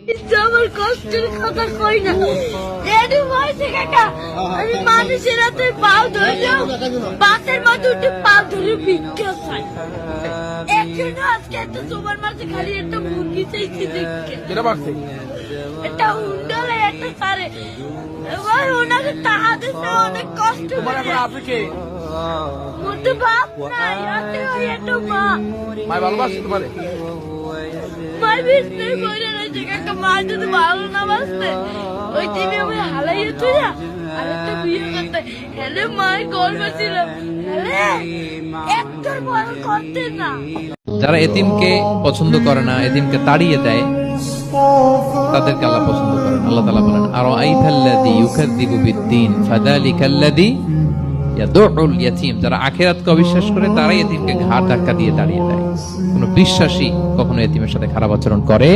আমার কষ্টের কথা কই না রেডি হয়েছে কাকা আমি মানুষের হাতে পাও ধরলেও বাসের মধ্যে উঠে পাও ধরে ভিক্ষা চাই এখনো আজকে একটা তোমার মাঝে খালি একটা মুরগি চাইছি দেখে একটা উন্ডলে একটা সারে এবার ওনাকে টাকা দিতে অনেক কষ্ট করে মধ্যে বাপ নাই হাতে ওই একটা মা মাই ভালোবাসে তোমারে মাই বিস্তার বইরা রয়েছে কাকা মা যদি ভালো না বাসতে ওই টিভি আমি হালাইয়ে তুই আর একটা বিয়ে করতে হেলে মায়ের গর্ব ছিল হেলে একটার বড় করতে না। যারা এতিমকে পছন্দ করে না, এতিমকে তাড়িয়ে দেয়, তাদেরকে আল্লাহ পছন্দ করেন। আল্লাহ তাআলা বলেন আরাআইতাল্লাযী ইউকাযযিবু বিদ্দীন ফাযালিকাল্লাযী ইয়াদউল ইয়াতীম। যারা আখিরাতকে অবিশ্বাস করে তারাই এতিমকে ঘাড় ধাক্কা দিয়ে তাড়িয়ে দেয়। কোন বিশ্বাসী কখনো এতিমের সাথে খারাপ আচরণ করে